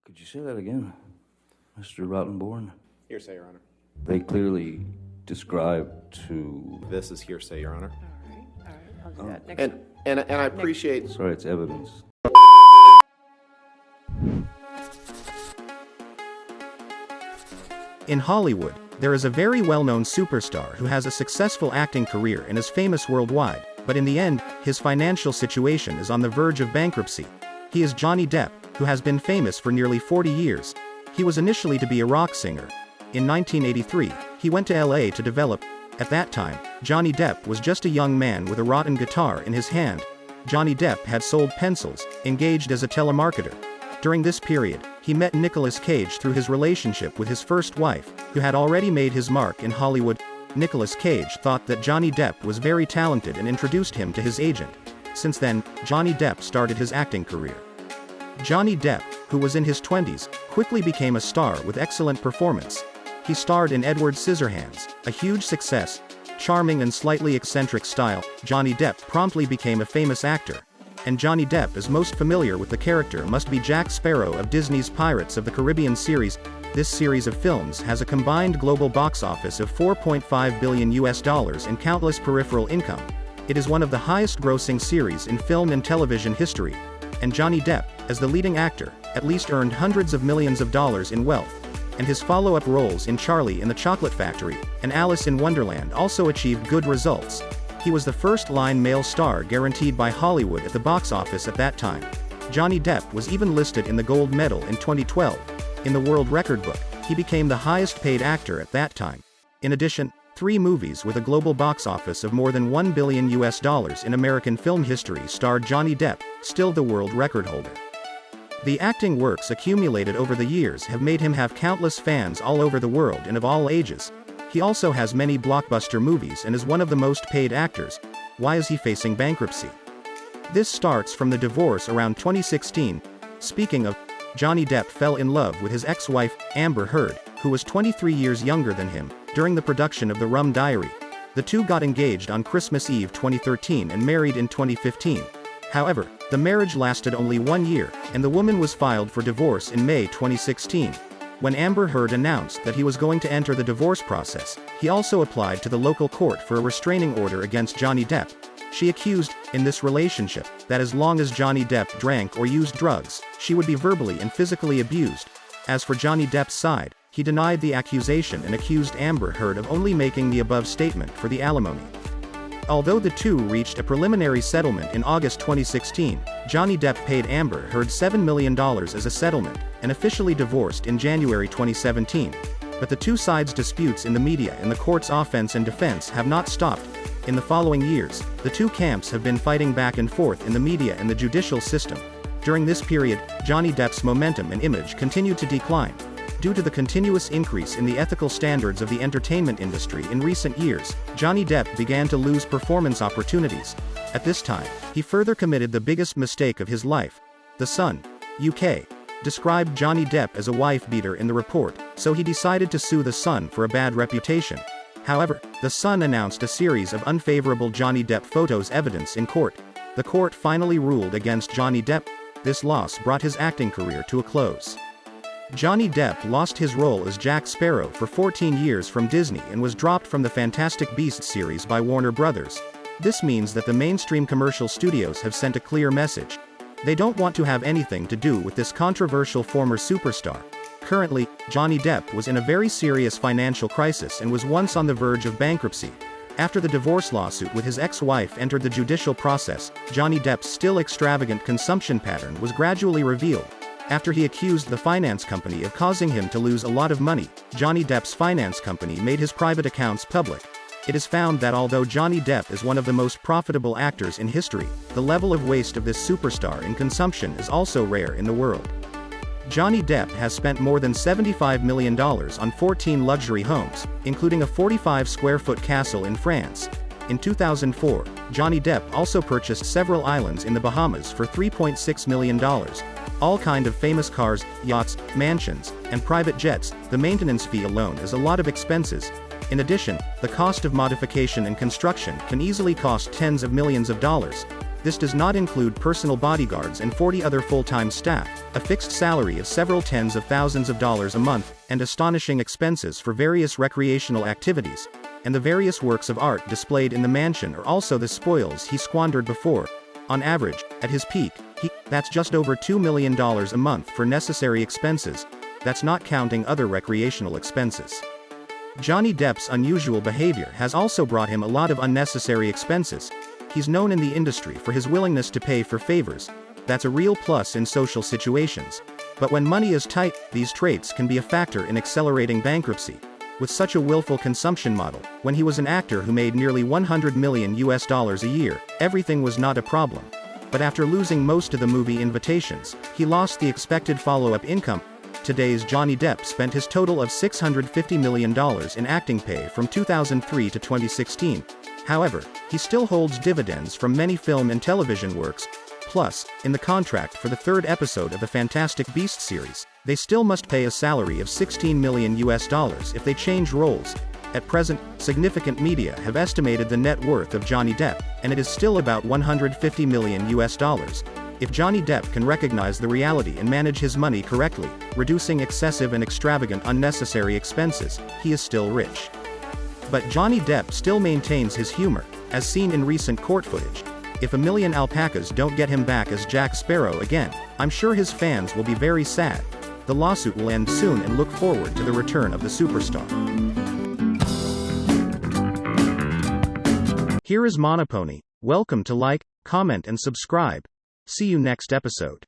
Could you say that again, Mr. Rottenborn? Hearsay, Your Honor. They clearly describe to... This is hearsay, Your Honor. All right, I'll do that next And, time. and I appreciate... Sorry, it's evidence. In Hollywood, there is a very well-known superstar who has a successful acting career and is famous worldwide, but in the end, his financial situation is on the verge of bankruptcy. He is Johnny Depp, who has been famous for nearly 40 years. He was initially to be a rock singer. In 1983, he went to LA to develop. At that time, Johnny Depp was just a young man with a rotten guitar in his hand. Johnny Depp had sold pencils, engaged as a telemarketer. During this period, he met Nicolas Cage through his relationship with his first wife, who had already made his mark in Hollywood. Nicolas Cage thought that Johnny Depp was very talented and introduced him to his agent. Since then, Johnny Depp started his acting career. Johnny Depp, who was in his 20s, quickly became a star with excellent performance. He starred in Edward Scissorhands, a huge success. Charming and slightly eccentric style, Johnny Depp promptly became a famous actor. And Johnny Depp is most familiar with the character must be Jack Sparrow of Disney's Pirates of the Caribbean series. This series of films has a combined global box office of $4.5 billion and countless peripheral income. It is one of the highest-grossing series in film and television history. And Johnny Depp, as the leading actor, at least earned hundreds of millions of dollars in wealth. And his follow-up roles in Charlie and the Chocolate Factory and Alice in Wonderland also achieved good results. He was the first-line male star guaranteed by Hollywood at the box office at that time. Johnny Depp was even listed in the gold medal in 2012. In the world record book, he became the highest-paid actor at that time. In addition, 3 movies with a global box office of more than $1 billion in American film history starred Johnny Depp, still the world record holder. The acting works accumulated over the years have made him have countless fans all over the world and of all ages. He also has many blockbuster movies and is one of the most paid actors. Why is he facing bankruptcy? This starts from the divorce around 2016. Speaking of, Johnny Depp fell in love with his ex-wife, Amber Heard, who was 23 years younger than him, during the production of The Rum Diary. The two got engaged on Christmas Eve 2013 and married in 2015. However, the marriage lasted only 1 year, and the woman was filed for divorce in May 2016. When Amber Heard announced that he was going to enter the divorce process, he also applied to the local court for a restraining order against Johnny Depp. She accused, in this relationship, that as long as Johnny Depp drank or used drugs, she would be verbally and physically abused. As for Johnny Depp's side, he denied the accusation and accused Amber Heard of only making the above statement for the alimony. Although the two reached a preliminary settlement in August 2016, Johnny Depp paid Amber Heard $7 million as a settlement, and officially divorced in January 2017. But the two sides' disputes in the media and the court's offense and defense have not stopped. In the following years, the two camps have been fighting back and forth in the media and the judicial system. During this period, Johnny Depp's momentum and image continued to decline. Due to the continuous increase in the ethical standards of the entertainment industry in recent years, Johnny Depp began to lose performance opportunities. At this time, he further committed the biggest mistake of his life. The Sun, UK, described Johnny Depp as a wife-beater in the report, so he decided to sue The Sun for a bad reputation. However, The Sun announced a series of unfavorable Johnny Depp photos evidence in court. The court finally ruled against Johnny Depp. This loss brought his acting career to a close. Johnny Depp lost his role as Jack Sparrow for 14 years from Disney and was dropped from the Fantastic Beasts series by Warner Brothers. This means that the mainstream commercial studios have sent a clear message. They don't want to have anything to do with this controversial former superstar. Currently, Johnny Depp was in a very serious financial crisis and was once on the verge of bankruptcy. After the divorce lawsuit with his ex-wife entered the judicial process, Johnny Depp's still extravagant consumption pattern was gradually revealed. After he accused the finance company of causing him to lose a lot of money, Johnny Depp's finance company made his private accounts public. It is found that although Johnny Depp is one of the most profitable actors in history, the level of waste of this superstar in consumption is also rare in the world. Johnny Depp has spent more than $75 million on 14 luxury homes, including a 45-square-foot castle in France. In 2004, Johnny Depp also purchased several islands in the Bahamas for $3.6 million. All kind of famous cars, yachts, mansions, and private jets. The maintenance fee alone is a lot of expenses. In addition, the cost of modification and construction can easily cost tens of millions of dollars. This does not include personal bodyguards and 40 other full-time staff, a fixed salary of several tens of thousands of dollars a month, and astonishing expenses for various recreational activities, and the various works of art displayed in the mansion are also the spoils he squandered before. On average, at his peak, that's just over $2 million a month for necessary expenses. That's not counting other recreational expenses. Johnny Depp's unusual behavior has also brought him a lot of unnecessary expenses. He's known in the industry for his willingness to pay for favors. That's a real plus in social situations. But when money is tight, these traits can be a factor in accelerating bankruptcy. With such a willful consumption model, when he was an actor who made nearly $100 million a year, everything was not a problem. But after losing most of the movie invitations, he lost the expected follow-up income. Today's Johnny Depp spent his total of $650 million in acting pay from 2003 to 2016. However, he still holds dividends from many film and television works. Plus, in the contract for the third episode of the Fantastic Beasts series, they still must pay a salary of $16 million if they change roles. At present, significant media have estimated the net worth of Johnny Depp, and it is still about $150 million. If Johnny Depp can recognize the reality and manage his money correctly, reducing excessive and extravagant unnecessary expenses, he is still rich. But Johnny Depp still maintains his humor, as seen in recent court footage. If a million alpacas don't get him back as Jack Sparrow again, I'm sure his fans will be very sad. The lawsuit will end soon and look forward to the return of the superstar. Here is Monoponey. Welcome to like, comment and subscribe. See you next episode.